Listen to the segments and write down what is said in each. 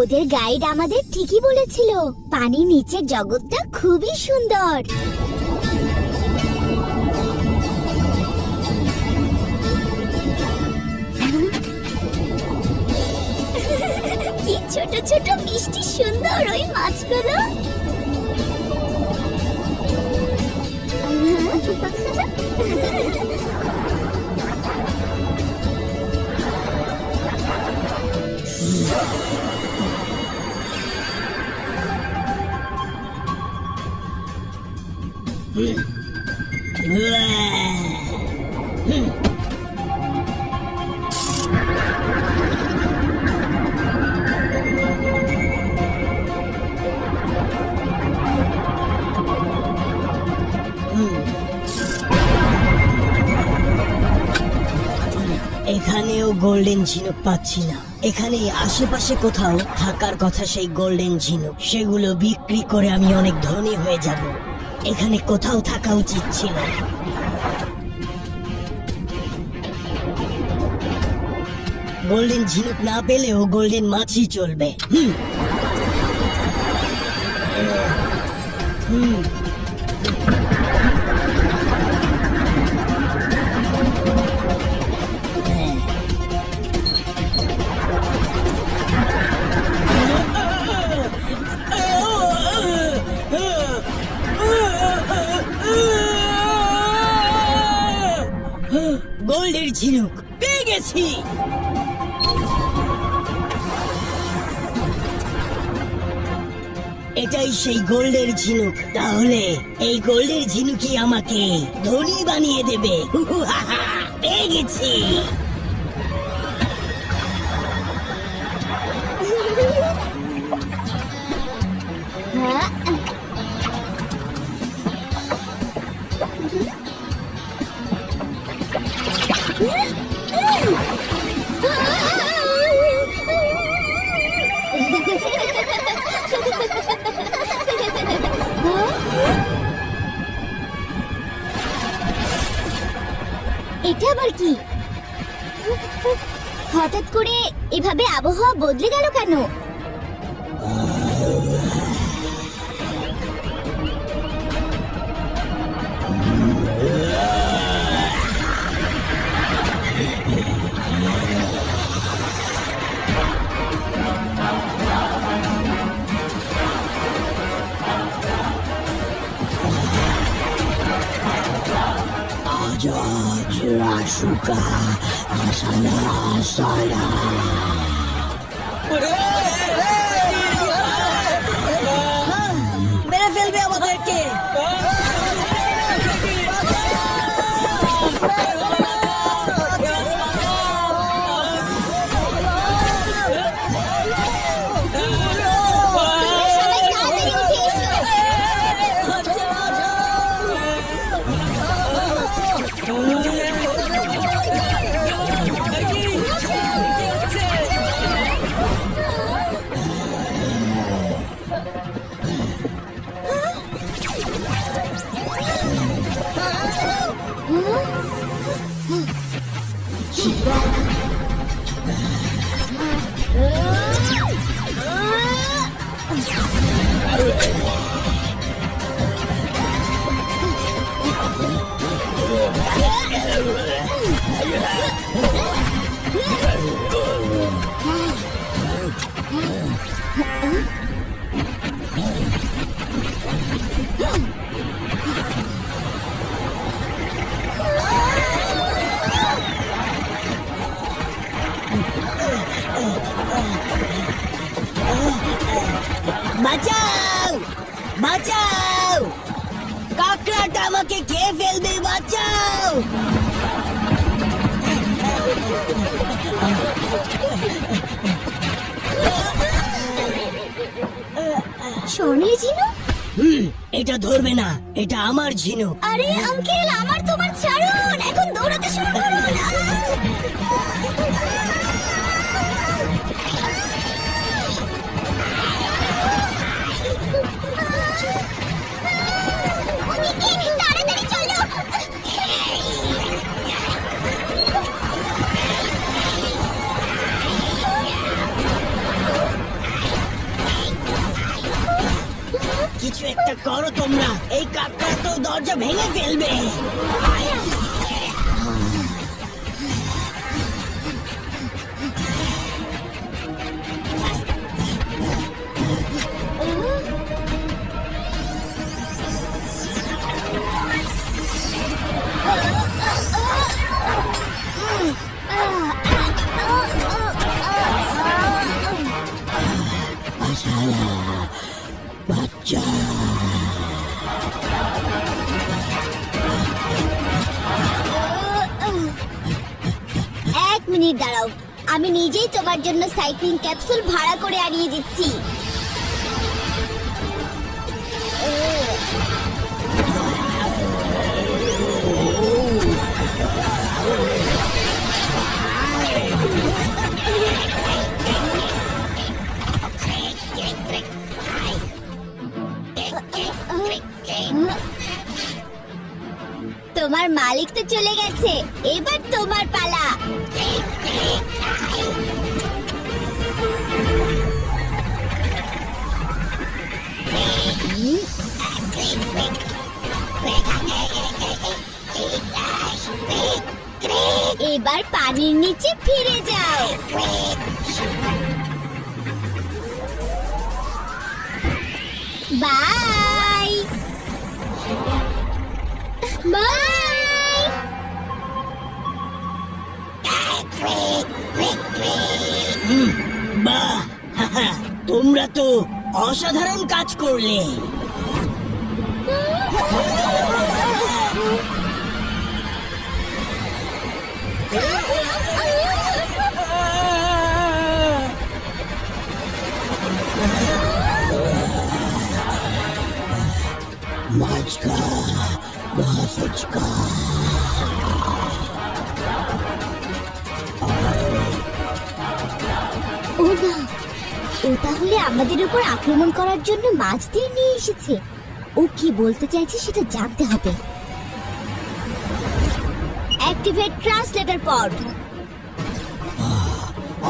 ওদের গাইড আমাদের ঠিকই বলেছিল, পানির নিচের জগৎটা খুবই সুন্দর। কি ছোট ছোট মিষ্টি সুন্দর ওই মাছগুলো। এখানেও গোল্ডেন ঝিনুক পাচ্ছি না। এখানে আশেপাশে কোথাও থাকার কথা সেই গোল্ডেন ঝিনুক, সেগুলো বিক্রি করে আমি অনেক ধনী হয়ে যাব। এখানে কোথাও থাকা উচিত ছিল। গোল্ডেন ঝিনুক না পেলেও গোল্ডেন মাছই চলবে। গোল্ডের ঝিনুক পেয়ে গেছি। এটাই সেই গোল্ডের ঝিনুক। তাহলে এই গোল্ডের ঝিনুকই আমাকে ধনী বানিয়ে দেবে। পেয়ে গেছি। এটা আবার কি? হঠাৎ করে এভাবে আবহাওয়া বদলে গেল কেন? Rasuka Asana Asana মেরে ফেলবে আমাদেরকে। বাঁচাও বাঁচাও, কাকড়াটা আমাকে খেয়ে ফেলবে, বাঁচাও। স্বর্ণের ঝিনুক? এটা ধরবে না, এটা আমার ঝিনুক। আরে আঙ্কেল, আমার তোমার ছাড়ুন, এখন দৌড়াতে শুরু করুন। তাড়াতাড়ি চলো। দরজা ভেঙে ফেলবে। বাচ্চা এক মিনিট দাঁড়াও, আমি নিজেই তোমার জন্য সাইক্লিং ক্যাপসুল ভাড়া করে আনিয়ে দিচ্ছি। তোমার মালিক তো চলে গেছে, এবার তোমার পালা। এবার পানির নিচে ফিরে যাও। Bye bye. বাহ, তোমরা তো অসাধারণ কাজ করলে। মাছকা মাছকা ও না, ও তাহলে আমাদের উপর আক্রমণ করার জন্য মাছদের নিয়ে এসেছে। ও কি বলতে চাইছে সেটা জানতে হবে। অ্যাক্টিভেট ট্রান্সলেটর পড।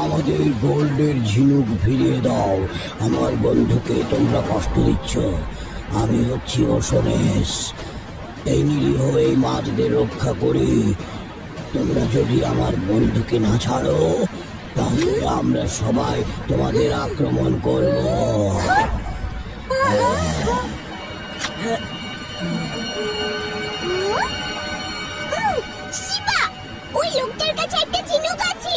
আমাদের গোল্ডের ঝিনুক ফিরিয়ে দাও। আমার বন্ধুকে তোমরা কষ্ট দিচ্ছ। আমি হচ্ছি ওশনেস, এই নিরীহ এই মাছদের রক্ষা করি। তোমরা যদি আমার বন্ধুকে না ছাড়ো তাহলে আমরা সবাই তোমাদের আক্রমণ করব। শিবা, ওই লোকটার কাছে একটা ঝিনুক আছে।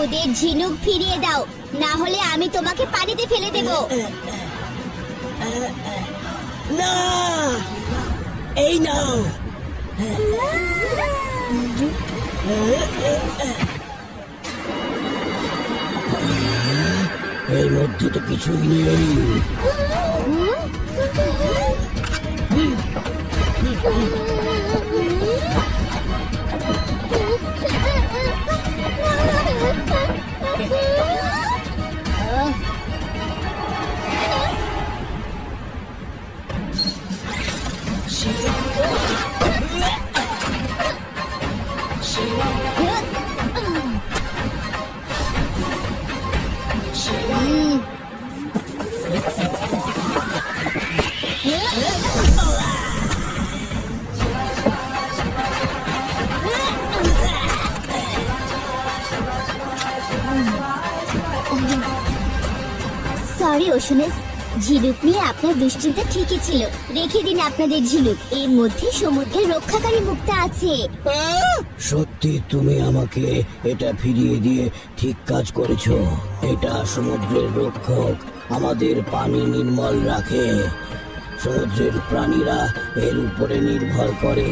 ওদের ঝিনুক ফিরিয়ে দাও, না হলে আমি তোমাকে পানিতে ফেলে দেব। না, এই নাও। এর মধ্যে তো কিছুই নেই। সরি ওশনেস, ঝিনুক নিয়ে আপনার দুশ্চিন্তা ঠিকই ছিল। রেখে দিন আপনাদের ঝিনুক, এর মধ্যে সমুদ্রের রক্ষাকারী মুক্তা আছে। সত্যি তুমি আমাকে এটা ফিরিয়ে দিয়ে ঠিক কাজ করেছো। এটা সমুদ্রের রক্ষক, আমাদের পানি নির্মল রাখে। সমুদ্রের প্রাণীরা এর উপরে নির্ভর করে।